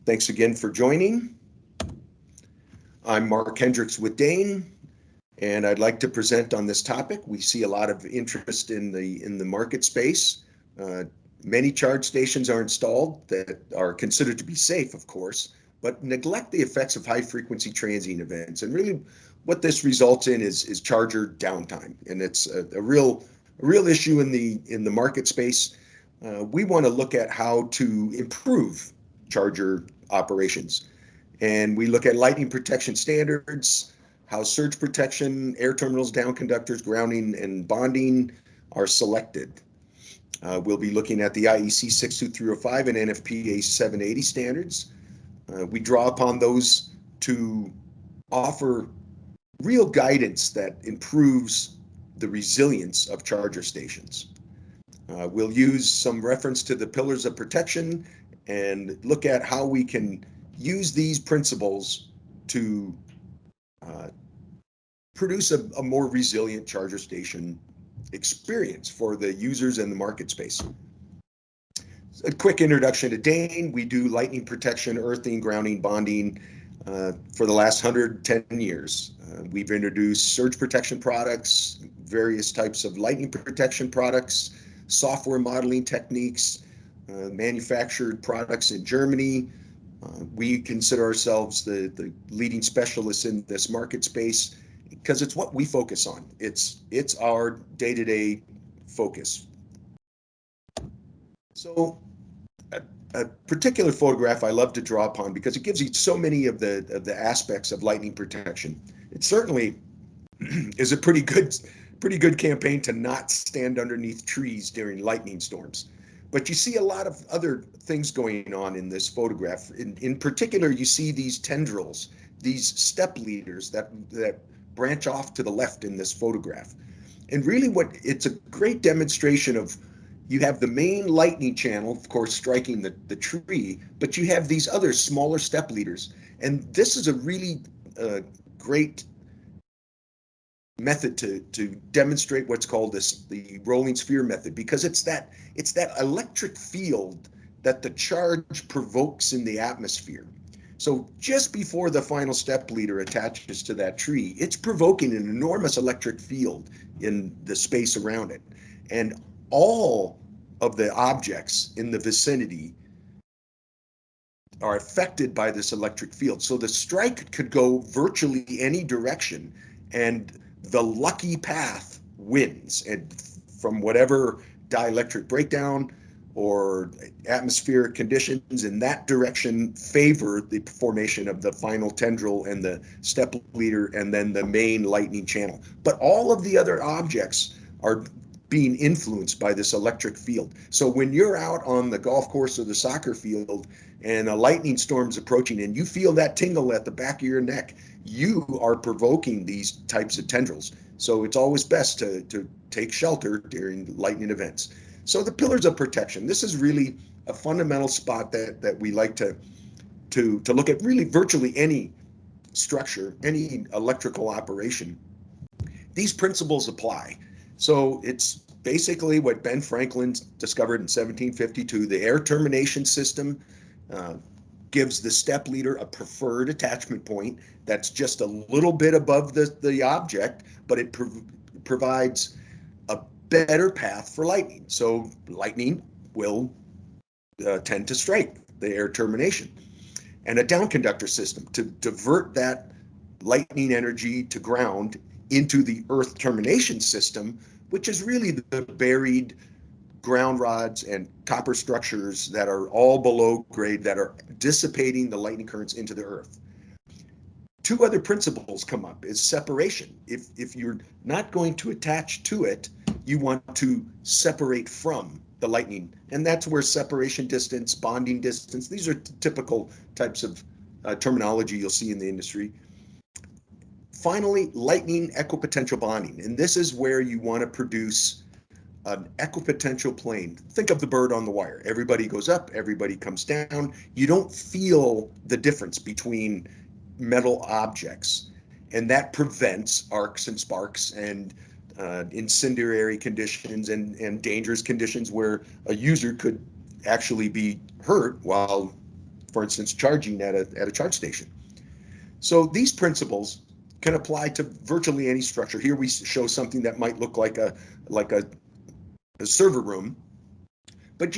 Thanks again for joining. I'm Mark Hendricks with DEHN, and I'd like to present on this topic. We see a lot of interest in the market space. Many charge stations are installed that are considered to be safe, of course, but neglect the effects of high-frequency transient events. And really, what this results in is charger downtime, and it's a real issue in the market space. We want to look at how to improve charger operations, and we look at lightning protection standards, how surge protection, air terminals, down conductors, grounding, and bonding are selected. We'll be looking at the IEC 62305 and NFPA 780 standards. We draw upon those to offer real guidance that improves the resilience of charger stations. We'll use some reference to the pillars of protection and look at how we can use these principles to produce a more resilient charger station experience for the users and the market space. A quick introduction to DEHN. We do lightning protection, earthing, grounding, bonding for the last 110 years. We've introduced surge protection products, various types of lightning protection products, software modeling techniques, manufactured products in Germany. We consider ourselves the leading specialists in this market space because it's what we focus on. It's our day-to-day focus. So a particular photograph I love to draw upon because it gives you so many of the aspects of lightning protection. It certainly is a pretty good campaign to not stand underneath trees during lightning storms. But you see a lot of other things going on in this photograph. In particular, you see these tendrils, these step leaders that branch off to the left in this photograph. And really it's a great demonstration of, you have the main lightning channel, of course, striking the tree, but you have these other smaller step leaders. And this is a really great method to demonstrate what's called the rolling sphere method, because it's that electric field that the charge provokes in the atmosphere. So just before the final step leader attaches to that tree, it's provoking an enormous electric field in the space around it. And all of the objects in the vicinity are affected by this electric field. So the strike could go virtually any direction, and the lucky path wins, and from whatever dielectric breakdown or atmospheric conditions in that direction favor the formation of the final tendril and the step leader and then the main lightning channel. But all of the other objects are being influenced by this electric field. So when you're out on the golf course or the soccer field and a lightning storm's approaching and you feel that tingle at the back of your neck, you are provoking these types of tendrils. So it's always best to take shelter during lightning events. So the pillars of protection, this is really a fundamental spot that we like to look at really virtually any structure, any electrical operation. These principles apply. So it's basically what Ben Franklin discovered in 1752. The air termination system gives the step leader a preferred attachment point that's just a little bit above the object, but it provides a better path for lightning. So lightning will tend to strike the air termination. And a down conductor system to divert that lightning energy to ground into the earth termination system, which is really the buried ground rods and copper structures that are all below grade that are dissipating the lightning currents into the earth. Two other principles come up is separation. If you're not going to attach to it, you want to separate from the lightning. And that's where separation distance, bonding distance, these are typical types of terminology you'll see in the industry. Finally, lightning equipotential bonding. And this is where you want to produce an equipotential plane. Think of the bird on the wire. Everybody goes up, everybody comes down. You don't feel the difference between metal objects, and that prevents arcs and sparks and incendiary conditions and dangerous conditions where a user could actually be hurt while for instance, charging at a charge station. So these principles can apply to virtually any structure. Here we show something that might look like a server room, but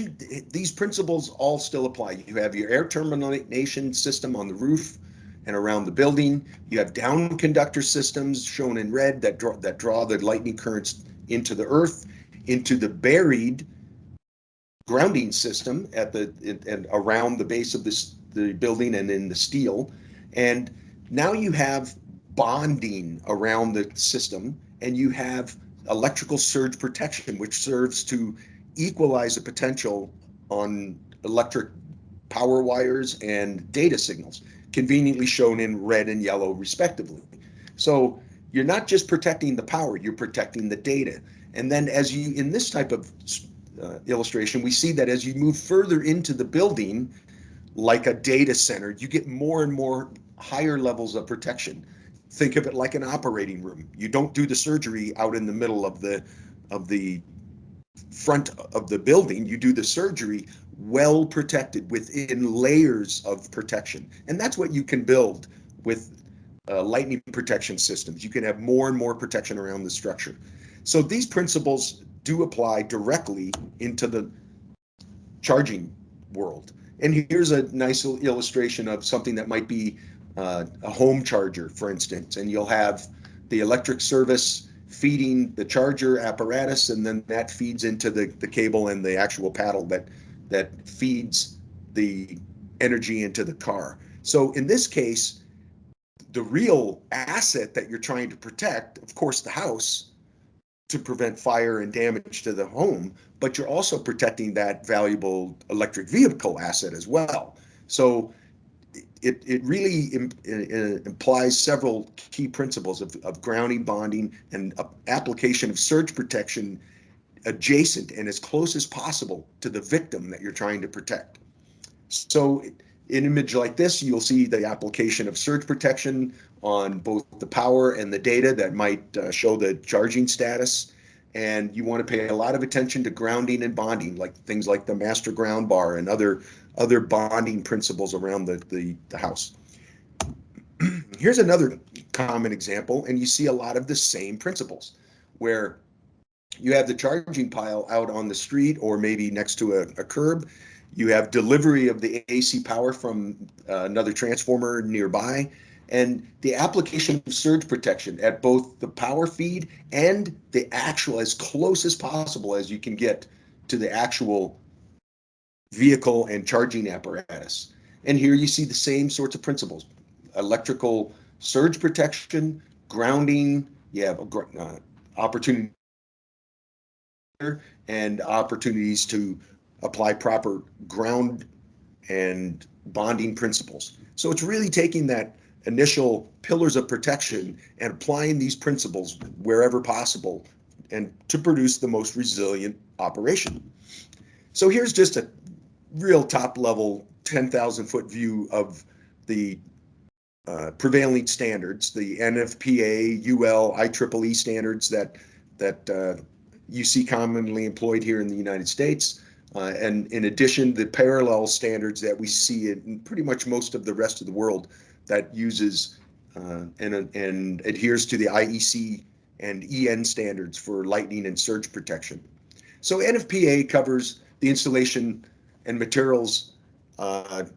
these principles all still apply. You have your air termination system on the roof and around the building. You have down conductor systems shown in red that draw the lightning currents into the earth, into the buried grounding system and around the base of the building and in the steel. And now you have bonding around the system, and you have electrical surge protection, which serves to equalize the potential on electric power wires and data signals, conveniently shown in red and yellow respectively. So you're not just protecting the power, you're protecting the data. And then as you, in this type of illustration, we see that as you move further into the building, like a data center, you get more and more higher levels of protection. Think of it like an operating room. You don't do the surgery out in the middle of the front of the building. You do the surgery well protected within layers of protection. And that's what you can build with lightning protection systems. You can have more and more protection around the structure. So these principles do apply directly into the charging world. And here's a nice illustration of something that might be a home charger, for instance, and you'll have the electric service feeding the charger apparatus, and then that feeds into the cable and the actual paddle that feeds the energy into the car. So in this case, the real asset that you're trying to protect, of course, the house, to prevent fire and damage to the home, but you're also protecting that valuable electric vehicle asset as well. So it really implies several key principles of grounding, bonding, and application of surge protection adjacent and as close as possible to the victim that you're trying to protect. So in an image like this, you'll see the application of surge protection on both the power and the data that might show the charging status. And you want to pay a lot of attention to grounding and bonding, like things like the master ground bar and other bonding principles around the house. Here's another common example, and you see a lot of the same principles, where you have the charging pile out on the street or maybe next to a curb. You have delivery of the AC power from another transformer nearby, and the application of surge protection at both the power feed and the actual, as close as possible as you can get to the actual vehicle and charging apparatus. And here you see the same sorts of principles: electrical surge protection, grounding, you have opportunity and opportunities to apply proper ground and bonding principles. So it's really taking that initial pillars of protection and applying these principles wherever possible and to produce the most resilient operation. So here's just a real top level 10,000 foot view of the prevailing standards, the NFPA, UL, IEEE standards that you see commonly employed here in the United States. And in addition, the parallel standards that we see in pretty much most of the rest of the world that uses and adheres to the IEC and EN standards for lightning and surge protection. So NFPA covers the installation and materials, and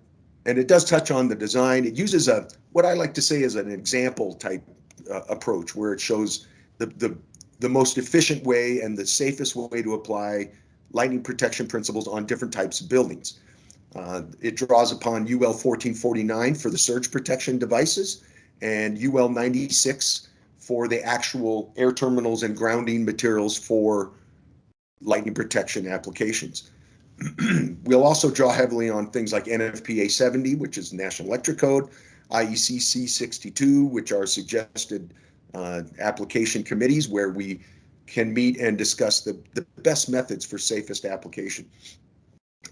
it does touch on the design. It uses what I like to say is an example type approach, where it shows the most efficient way and the safest way to apply lightning protection principles on different types of buildings. It draws upon UL 1449 for the surge protection devices and UL 96 for the actual air terminals and grounding materials for lightning protection applications. We'll also draw heavily on things like NFPA 70, which is National Electric Code, IEC C62, which are suggested application committees where we can meet and discuss the best methods for safest application.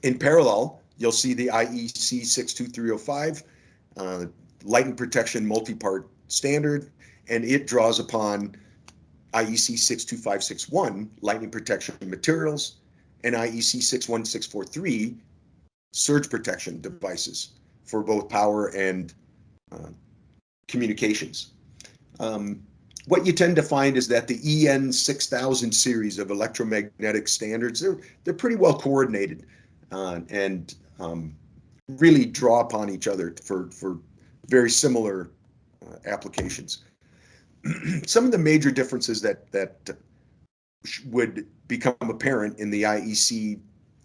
In parallel, you'll see the IEC 62305, lightning protection multi-part standard, and it draws upon IEC 62561, lightning protection materials, and IEC 61643, surge protection devices for both power and communications. What you tend to find is that the EN 6000 series of electromagnetic standards, they're pretty well coordinated and really draw upon each other for very similar applications. Some of the major differences that would become apparent in the IEC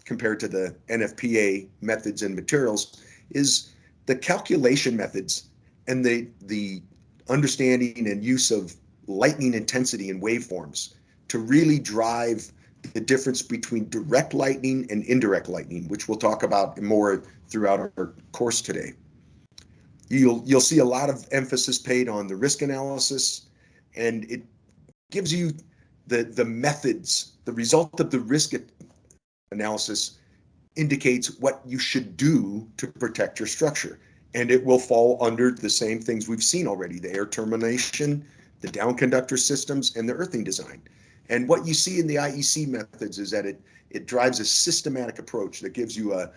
compared to the NFPA methods and materials is the calculation methods and the understanding and use of lightning intensity and waveforms to really drive the difference between direct lightning and indirect lightning, which we'll talk about more throughout our course today. You'll see a lot of emphasis paid on the risk analysis, and it gives you the methods. The result of the risk analysis indicates what you should do to protect your structure. And it will fall under the same things we've seen already: the air termination, the down conductor systems, and the earthing design. And what you see in the IEC methods is that it drives a systematic approach that gives you a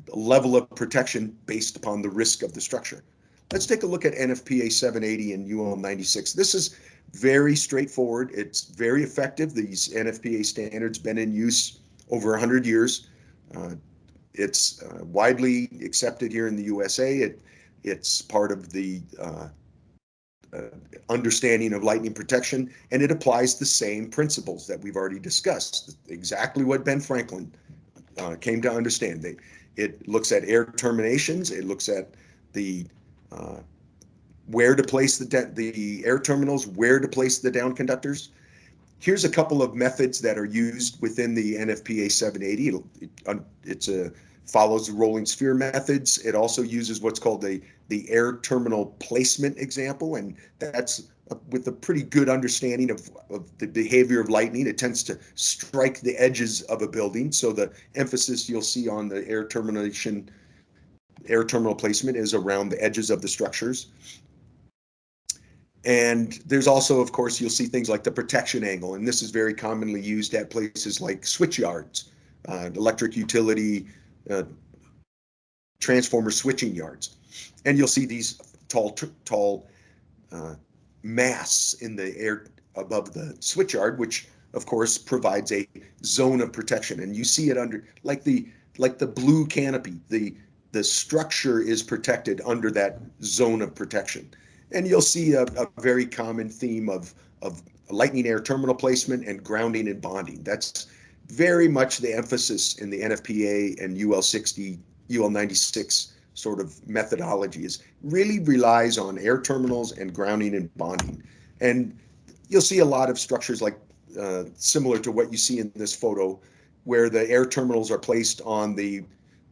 level of protection based upon the risk of the structure. Let's take a look at NFPA 780 and UL 96. This is very straightforward. It's very effective. These NFPA standards been in use over 100 years. It's widely accepted here in the USA. It's part of the understanding of lightning protection, and it applies the same principles that we've already discussed. Exactly what Ben Franklin came to understand. It looks at air terminations. It looks at the where to place the air terminals, where to place the down conductors. Here's a couple of methods that are used within the NFPA 780. It follows the rolling sphere methods. It also uses what's called the air terminal placement example, and that's with a pretty good understanding of the behavior of lightning. It tends to strike the edges of a building, so the emphasis you'll see on the air terminal placement is around the edges of the structures. And there's also, of course, you'll see things like the protection angle, and this is very commonly used at places like switch yards, electric utility, transformer switching yards. And you'll see these tall masts in the air above the switch yard, which of course provides a zone of protection. And you see it under like the blue canopy. The structure is protected under that zone of protection. And you'll see a very common theme of lightning air terminal placement and grounding and bonding. That's very much the emphasis in the NFPA and UL 60, UL 96 sort of methodology. Is really relies on air terminals and grounding and bonding. And you'll see a lot of structures like similar to what you see in this photo, where the air terminals are placed on the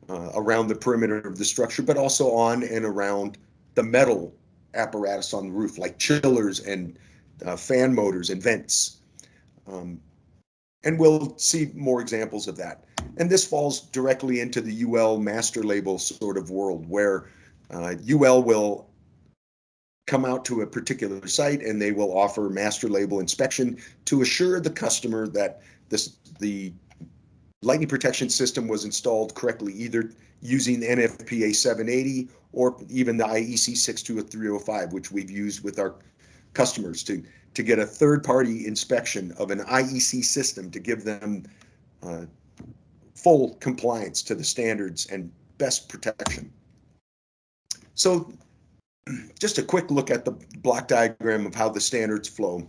around the perimeter of the structure, but also on and around the metal apparatus on the roof, like chillers and fan motors and vents. And we'll see more examples of that. And this falls directly into the UL master label sort of world, where UL will come out to a particular site and they will offer master label inspection to assure the customer that the lightning protection system was installed correctly, either using the NFPA 780 or even the IEC 62305, which we've used with our customers to get a third-party inspection of an IEC system to give them full compliance to the standards and best protection. So just a quick look at the block diagram of how the standards flow.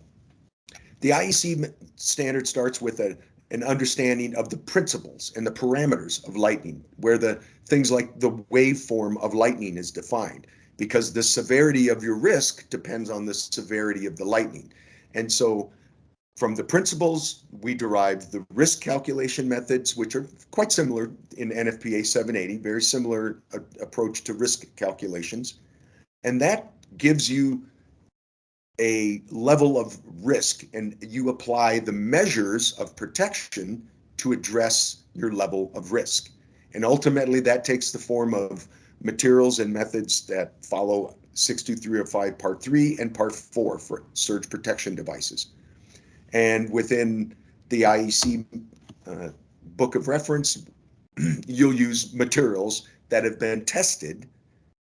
The IEC standard starts with an understanding of the principles and the parameters of lightning, where the things like the waveform of lightning is defined, because the severity of your risk depends on the severity of the lightning. And so from the principles, we derive the risk calculation methods, which are quite similar in NFPA 780, very similar approach to risk calculations. And that gives you a level of risk, and you apply the measures of protection to address your level of risk. And ultimately, that takes the form of materials and methods that follow 62305 Part 3 and Part 4 for surge protection devices. And within the IEC book of reference, you'll use materials that have been tested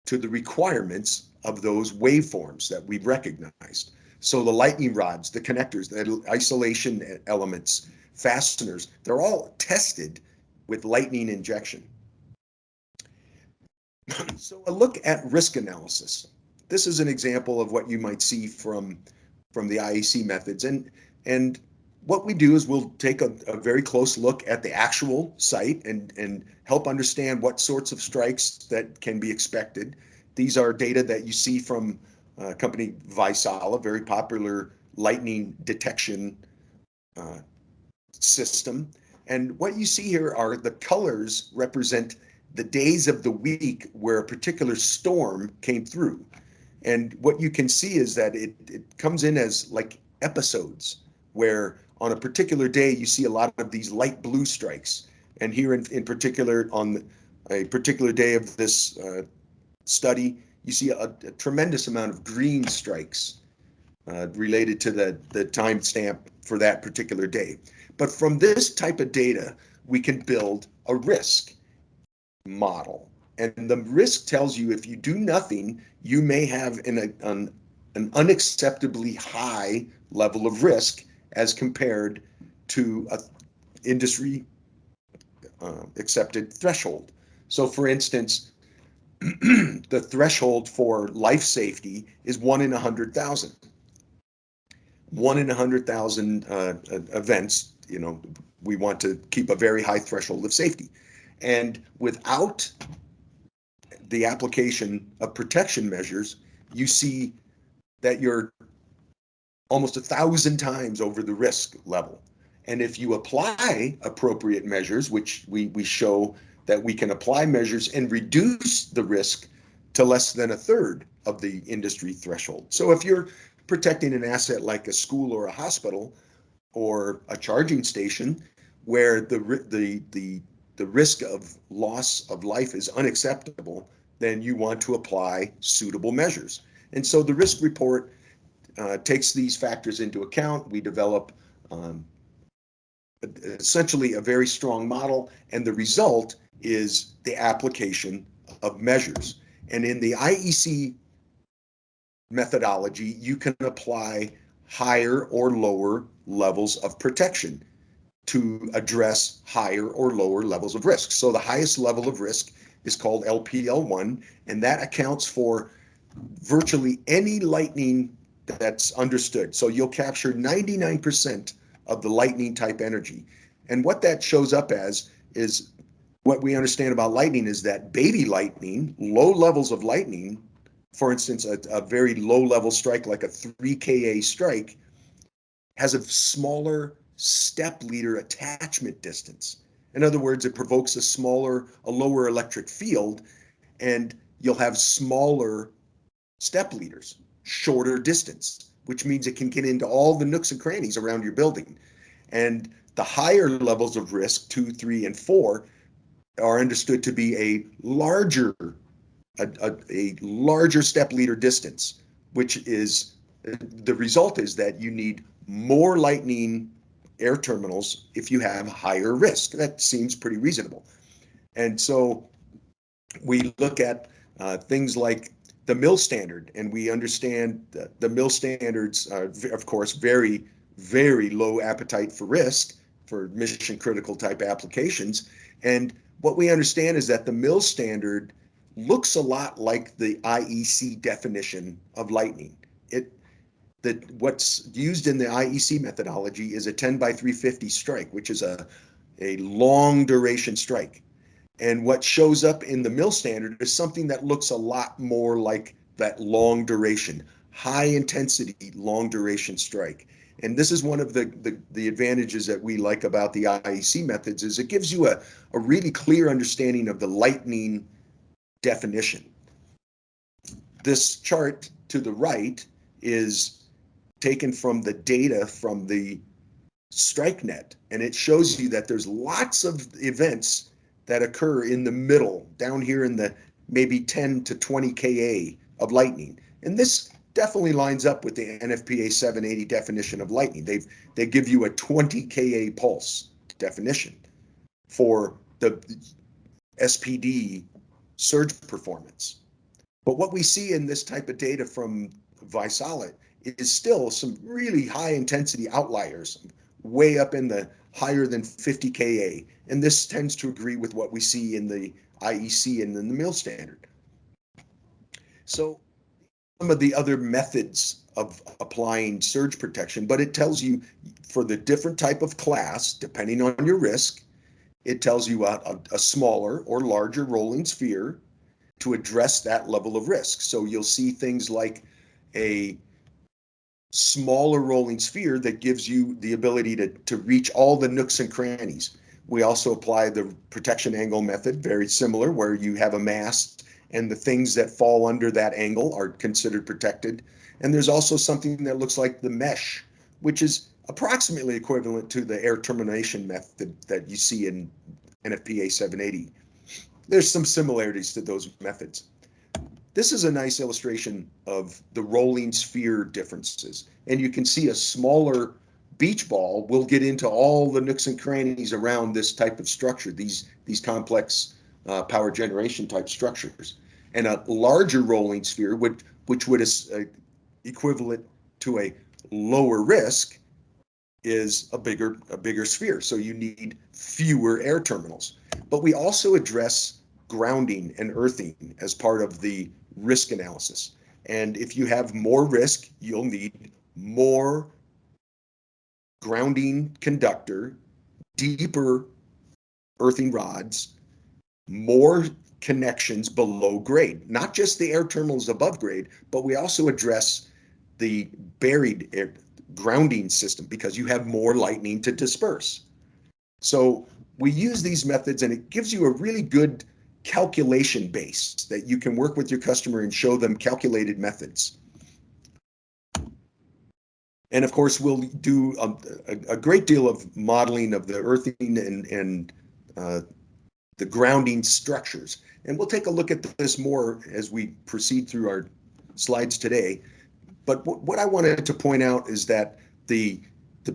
to the requirements of those waveforms that we've recognized. So the lightning rods, the connectors, the isolation elements, fasteners, they're all tested with lightning injection. So a look at risk analysis. This is an example of what you might see from the IEC methods. And what we do is we'll take a very close look at the actual site and help understand what sorts of strikes that can be expected. These are data that you see from a company Vaisala, very popular lightning detection system. And what you see here are the colors represent the days of the week where a particular storm came through. And what you can see is that it comes in as like episodes, where on a particular day you see a lot of these light blue strikes. And here in particular, on a particular day of this study, you see a tremendous amount of green strikes related to the timestamp for that particular day. But from this type of data, we can build a risk model. And the risk tells you if you do nothing, you may have an unacceptably high level of risk as compared to an industry accepted threshold. So for instance, the threshold for life safety is 1 in 100,000. 1 in 100,000 events, we want to keep a very high threshold of safety. And without the application of protection measures, you see that you're almost 1,000 times over the risk level. And if you apply appropriate measures, which we show that we can apply measures and reduce the risk to less than a third of the industry threshold. So if you're protecting an asset like a school or a hospital or a charging station where the risk of loss of life is unacceptable, then you want to apply suitable measures. And so the risk report takes these factors into account. We develop essentially a very strong model, and the result is the application of measures. And in the IEC methodology, you can apply higher or lower levels of protection to address higher or lower levels of risk. So the highest level of risk is called LPL1, and that accounts for virtually any lightning that's understood. So you'll capture 99% of the lightning type energy. And what that shows up as is what we understand about lightning is that baby lightning, low levels of lightning, for instance, a very low level strike like a 3 Ka strike, has a smaller step leader attachment distance. In other words, it provokes a lower electric field, and you'll have smaller step leaders, shorter distance, which means it can get into all the nooks and crannies around your building. And the higher levels of risk, 2, 3, and 4, are understood to be a larger step leader distance, which is the result is that you need more lightning air terminals if you have higher risk. That seems pretty reasonable. And so we look at things like the mill standard, and we understand that the mill standards are, of course, very, very low appetite for risk for mission critical type applications. And what we understand is that the mill standard looks a lot like the IEC definition of lightning. What's used in the IEC methodology is a 10 by 350 strike, which is a long duration strike. And what shows up in the mill standard is something that looks a lot more like that long duration, high intensity, long duration strike. And this is one of the advantages that we like about the IEC methods is it gives you a really clear understanding of the lightning definition. This chart to the right is taken from the data from the StrikeNet, and it shows you that there's lots of events that occur in the middle, down here in the maybe 10 to 20 Ka of lightning. And this definitely lines up with the NFPA 780 definition of lightning. They give you a 20 Ka pulse definition for the SPD surge performance. But what we see in this type of data from Visolid is still some really high intensity outliers, way up in the higher than 50 Ka. And this tends to agree with what we see in the IEC and in the mill standard. So some of the other methods of applying surge protection, but it tells you for the different type of class, depending on your risk, it tells you a smaller or larger rolling sphere to address that level of risk. So you'll see things like a smaller rolling sphere that gives you the ability to reach all the nooks and crannies. We also apply the protection angle method, very similar, where you have a mast and the things that fall under that angle are considered protected. And there's also something that looks like the mesh, which is approximately equivalent to the air termination method that you see in NFPA 780. There's some similarities to those methods. This is a nice illustration of the rolling sphere differences. And you can see a smaller beach ball will get into all the nooks and crannies around this type of structure, these complex power generation type structures. And a larger rolling sphere, which would equivalent to a lower risk, is a bigger sphere. So you need fewer air terminals. But we also address grounding and earthing as part of the risk analysis. And if you have more risk, you'll need more grounding conductor, deeper earthing rods, more connections below grade, not just the air terminals above grade, but we also address the buried air grounding system because you have more lightning to disperse. So we use these methods and it gives you a really good calculation base that you can work with your customer and show them calculated methods. And of course, we'll do a great deal of modeling of the earthing and the grounding structures. And we'll take a look at this more as we proceed through our slides today. But what I wanted to point out is that the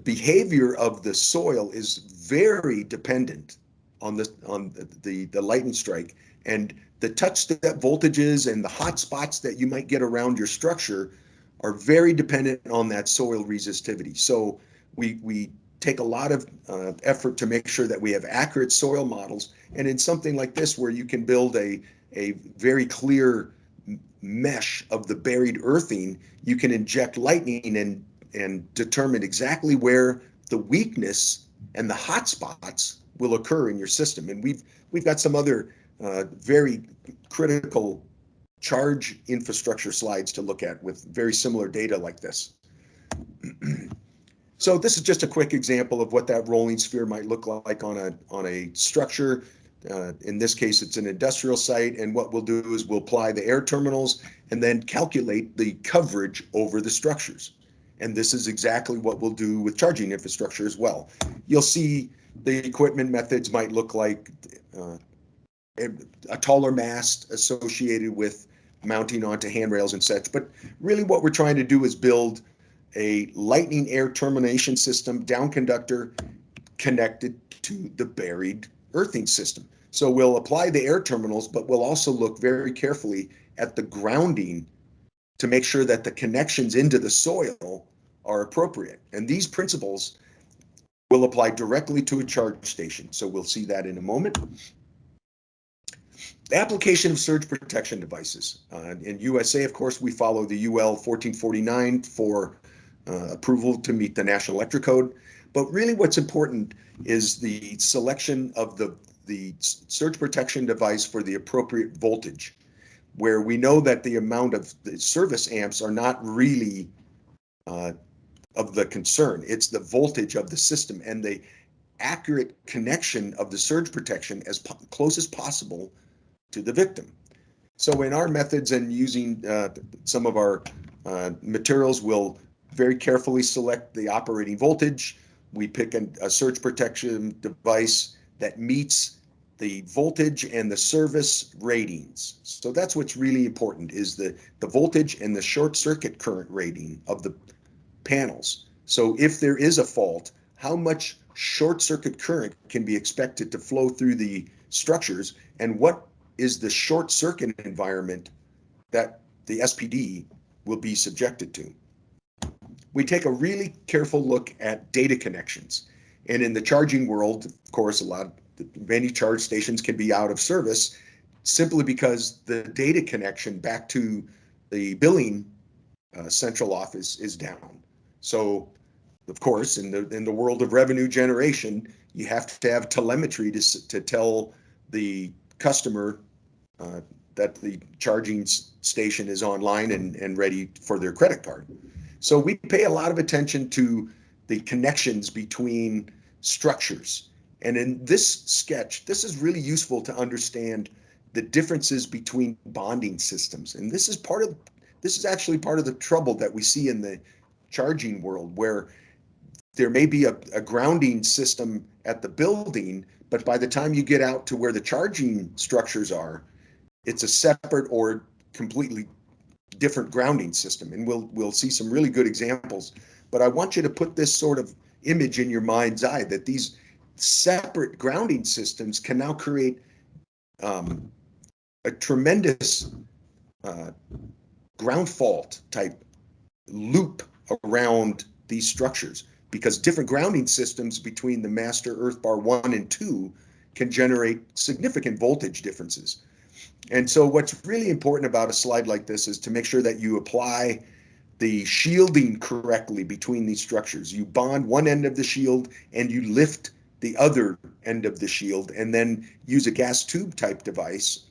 behavior of the soil is very dependent on the lightning strike, and the touch step voltages and the hot spots that you might get around your structure are very dependent on that soil resistivity. So we take a lot of effort to make sure that we have accurate soil models. And in something like this, where you can build a very clear mesh of the buried earthing, you can inject lightning and determine exactly where the weakness and the hot spots will occur in your system. And we've got some other very critical charge infrastructure slides to look at with very similar data like this. So this is just a quick example of what that rolling sphere might look like on a structure. In this case, it's an industrial site, and what we'll do is we'll apply the air terminals and then calculate the coverage over the structures. And this is exactly what we'll do with charging infrastructure as well. You'll see the equipment methods might look like a taller mast associated with mounting onto handrails and such. But really what we're trying to do is build a lightning air termination system, down conductor, connected to the buried earthing system. So we'll apply the air terminals, but we'll also look very carefully at the grounding to make sure that the connections into the soil are appropriate. And these principles will apply directly to a charge station. So we'll see that in a moment. The application of surge protection devices. In USA, of course, we follow the UL 1449 for approval to meet the National Electric Code. But really what's important is the selection of the surge protection device for the appropriate voltage, where we know that the amount of the service amps are not really of the concern. It's the voltage of the system and the accurate connection of the surge protection as close as possible to the victim. So in our methods and using some of our materials, we'll very carefully select the operating voltage. We pick a surge protection device that meets the voltage and the service ratings. So that's what's really important, is the voltage and the short circuit current rating of the panels. So if there is a fault, how much short circuit current can be expected to flow through the structures, and what is the short circuit environment that the SPD will be subjected to. We take a really careful look at data connections. And in the charging world, of course, many charge stations can be out of service simply because the data connection back to the billing central office is down. So, of course, in the world of revenue generation, you have to have telemetry to tell the customer that the charging station is online and ready for their credit card. So we pay a lot of attention to the connections between structures. And in this sketch, this is really useful to understand the differences between bonding systems. And this is actually part of the trouble that we see in the charging world, where there may be a grounding system at the building, but by the time you get out to where the charging structures are, it's a separate or completely different grounding system. And we'll see some really good examples. But I want you to put this sort of image in your mind's eye, that these separate grounding systems can now create a tremendous ground fault type loop around these structures, because different grounding systems between the master earth bar 1 and 2 can generate significant voltage differences. And so what's really important about a slide like this is to make sure that you apply the shielding correctly between these structures. You bond one end of the shield and you lift the other end of the shield, and then use a gas tube type device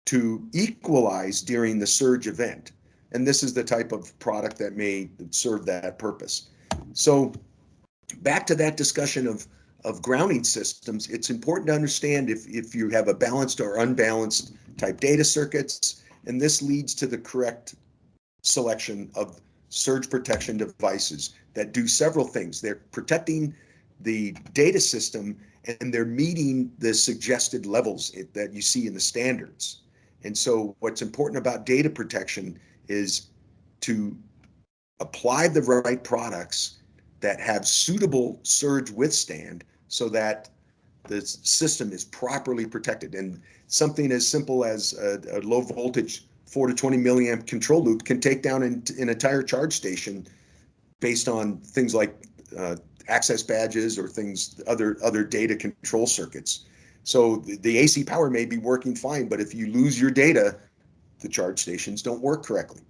to equalize during the surge event. And this is the type of product that may serve that purpose. So back to that discussion of grounding systems, it's important to understand if you have a balanced or unbalanced type data circuits, and this leads to the correct selection of surge protection devices that do several things. They're protecting the data system, and they're meeting the suggested levels that you see in the standards. And so what's important about data protection is to apply the right products that have suitable surge withstand so that the system is properly protected. And something as simple as a low voltage 4 to 20 milliamp control loop can take down an entire charge station based on things like access badges or other data control circuits. So the AC power may be working fine, but if you lose your data, the charge stations don't work correctly.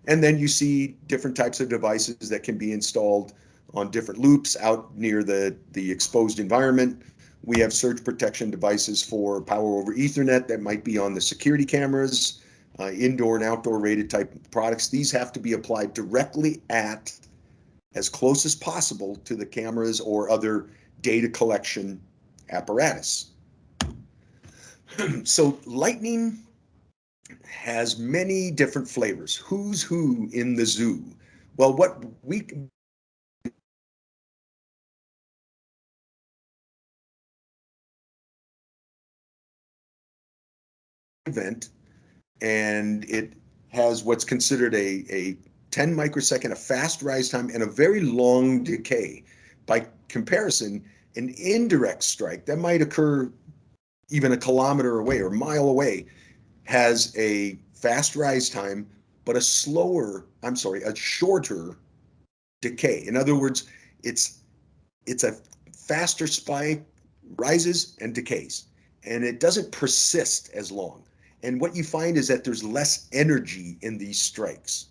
And then you see different types of devices that can be installed on different loops out near the exposed environment. We have surge protection devices for power over Ethernet that might be on the security cameras, indoor and outdoor rated type products. These have to be applied directly at, as close as possible to the cameras or other data collection apparatus. So lightning has many different flavors. Who's who in the zoo? Well, what we event, and it has what's considered a 10 microsecond, a fast rise time, and a very long decay. By comparison, an indirect strike that might occur even a kilometer away or a mile away has a fast rise time, but a shorter decay. In other words, it's a faster spike, rises and decays, and it doesn't persist as long. And what you find is that there's less energy in these strikes.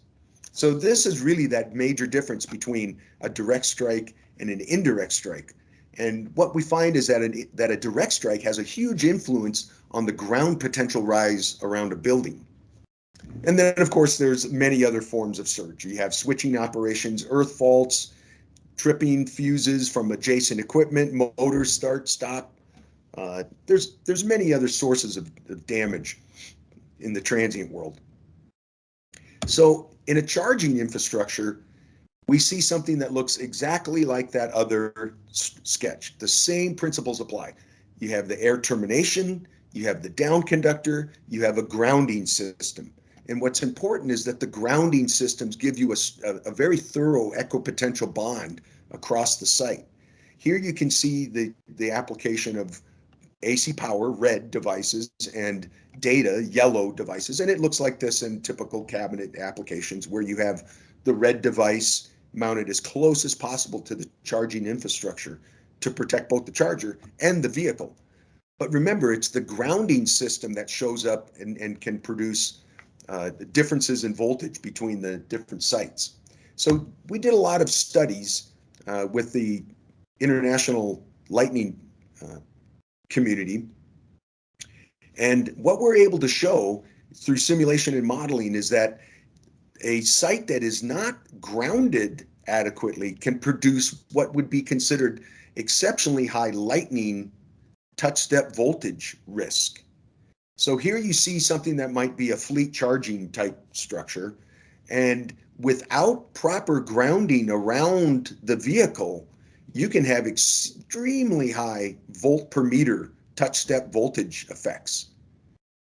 So this is really that major difference between a direct strike and an indirect strike. And what we find is that a direct strike has a huge influence on the ground potential rise around a building. And then, of course, there's many other forms of surge. You have switching operations, earth faults, tripping fuses from adjacent equipment, motors start, stop. There's many other sources of damage in the transient world. So in a charging infrastructure, we see something that looks exactly like that other sketch. The same principles apply. You have the air termination, you have the down conductor, you have a grounding system. And what's important is that the grounding systems give you a very thorough equipotential bond across the site. Here you can see the application of AC power, red devices, and data, yellow devices. And it looks like this in typical cabinet applications where you have the red device mounted as close as possible to the charging infrastructure to protect both the charger and the vehicle. But remember, it's the grounding system that shows up and can produce differences in voltage between the different sites. So we did a lot of studies with the International Lightning community. And what we're able to show through simulation and modeling is that a site that is not grounded adequately can produce what would be considered exceptionally high lightning touch step voltage risk. So here you see something that might be a fleet charging type structure, and without proper grounding around the vehicle, you can have extremely high volt per meter touch step voltage effects.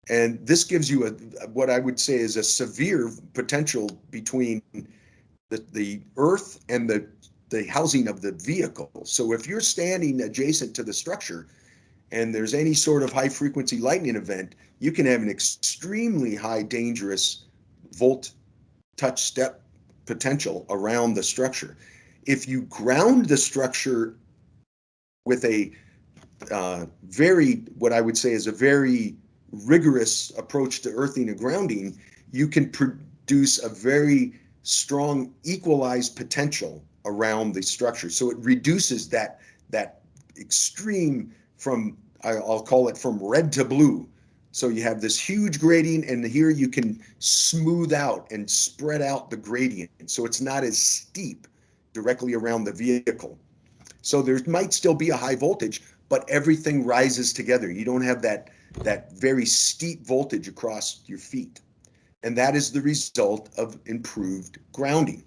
And this gives you what I would say is a severe potential between the earth and the housing of the vehicle. So if you're standing adjacent to the structure and there's any sort of high frequency lightning event, you can have an extremely high dangerous volt touch step potential around the structure. If you ground the structure with a what I would say is a very rigorous approach to earthing and grounding, you can produce a very strong equalized potential around the structure. So it reduces that extreme from, I'll call it from red to blue. So you have this huge gradient, and here you can smooth out and spread out the gradient. So it's not as steep directly around the vehicle. So there might still be a high voltage, but everything rises together. You don't have that very steep voltage across your feet. And that is the result of improved grounding.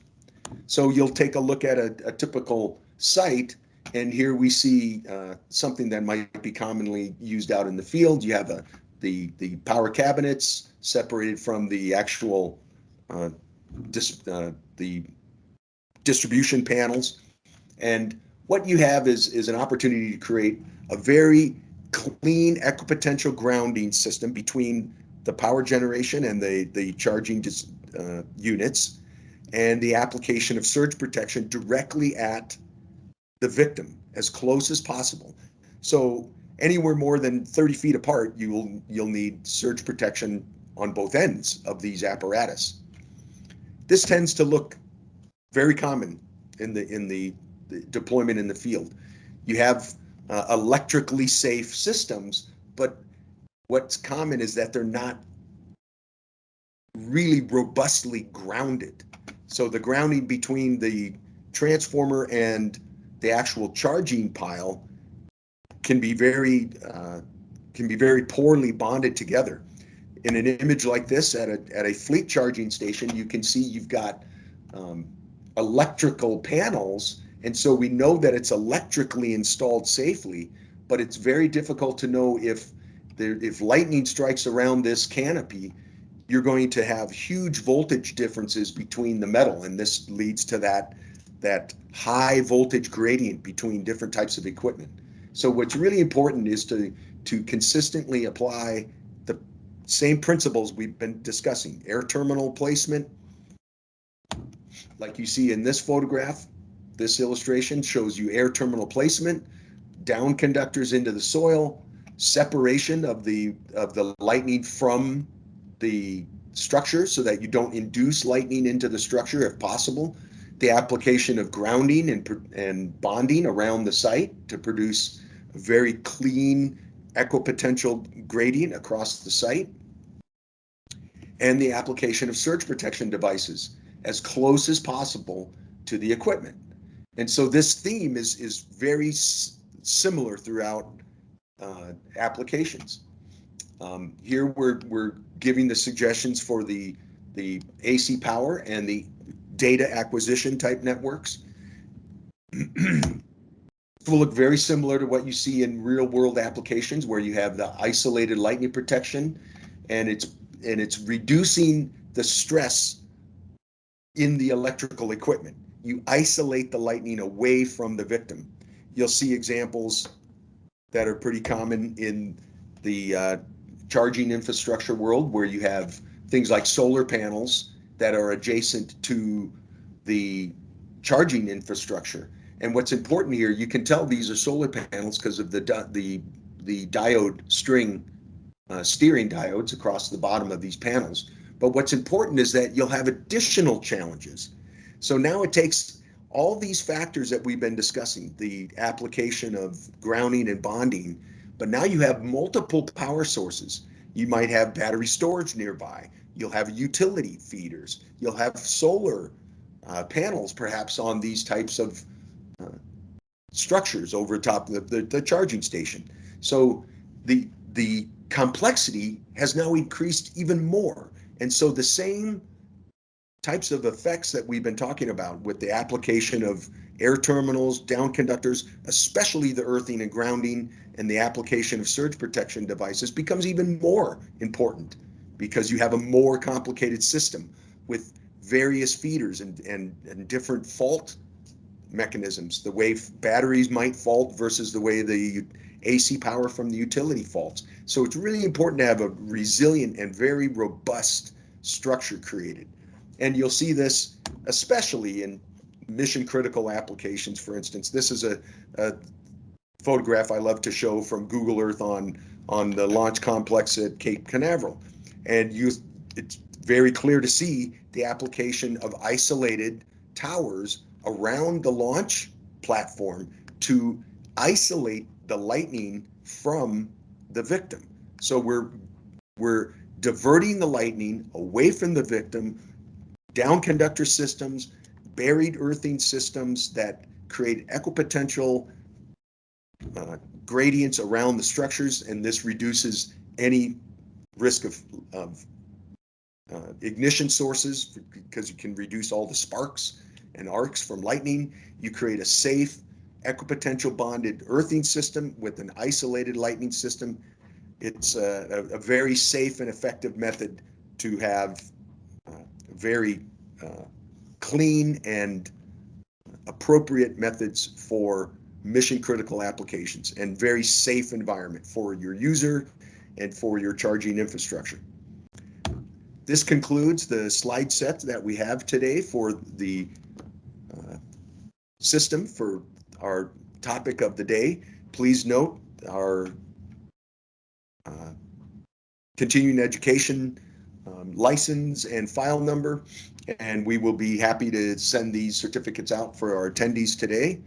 So you'll take a look at a typical site, and here we see something that might be commonly used out in the field. You have the power cabinets separated from the actual the distribution panels. And what you have is an opportunity to create a very clean equipotential grounding system between the power generation and the charging units, and the application of surge protection directly at the victim as close as possible. So anywhere more than 30 feet apart, you'll need surge protection on both ends of these apparatus. This tends to look very common in the deployment in the field. You have electrically safe systems, but what's common is that they're not really robustly grounded. So the grounding between the transformer and the actual charging pile can be very poorly bonded together. In an image like this at a fleet charging station, you can see you've got electrical panels, and so we know that it's electrically installed safely, but it's very difficult to know if lightning strikes around this canopy, you're going to have huge voltage differences between the metal, and this leads to that high voltage gradient between different types of equipment. So what's really important is to consistently apply the same principles we've been discussing. Air terminal placement, like you see in this photograph. This illustration shows you air terminal placement, down conductors into the soil, separation of the lightning from the structure so that you don't induce lightning into the structure if possible, the application of grounding and bonding around the site to produce a very clean equipotential gradient across the site, and the application of surge protection devices as close as possible to the equipment. And so this theme is very similar throughout applications. Here we're giving the suggestions for the AC power and the data acquisition type networks. It will look very similar to what you see in real world applications where you have the isolated lightning protection, and it's reducing the stress in the electrical equipment. You isolate the lightning away from the victim. You'll see examples that are pretty common in the charging infrastructure world, where you have things like solar panels that are adjacent to the charging infrastructure. And what's important here, you can tell these are solar panels because of the diode string steering diodes across the bottom of these panels. But what's important is that you'll have additional challenges. So now it takes all these factors that we've been discussing, the application of grounding and bonding, but now you have multiple power sources. You might have battery storage nearby. You'll have utility feeders. You'll have solar panels perhaps on these types of uh, structures over top of the charging station. So the complexity has now increased even more. And so the same types of effects that we've been talking about with the application of air terminals, down conductors, especially the earthing and grounding, and the application of surge protection devices becomes even more important because you have a more complicated system with various feeders and different fault mechanisms, the way batteries might fault versus the way the AC power from the utility faults. So it's really important to have a resilient and very robust structure created. And you'll see this especially in mission critical applications. For instance, this is a photograph I love to show from Google Earth on the launch complex at Cape Canaveral. And it's very clear to see the application of isolated towers around the launch platform to isolate the lightning from the victim. So we're diverting the lightning away from the victim, down conductor systems, buried earthing systems that create equipotential gradients around the structures, and this reduces any risk of ignition sources because you can reduce all the sparks and arcs from lightning. You create a safe equipotential bonded earthing system with an isolated lightning system. It's a very safe and effective method to have very clean and appropriate methods for mission critical applications and very safe environment for your user and for your charging infrastructure. This concludes the slide set that we have today for the system for our topic of the day. Please note our continuing education license and file number, and we will be happy to send these certificates out for our attendees today.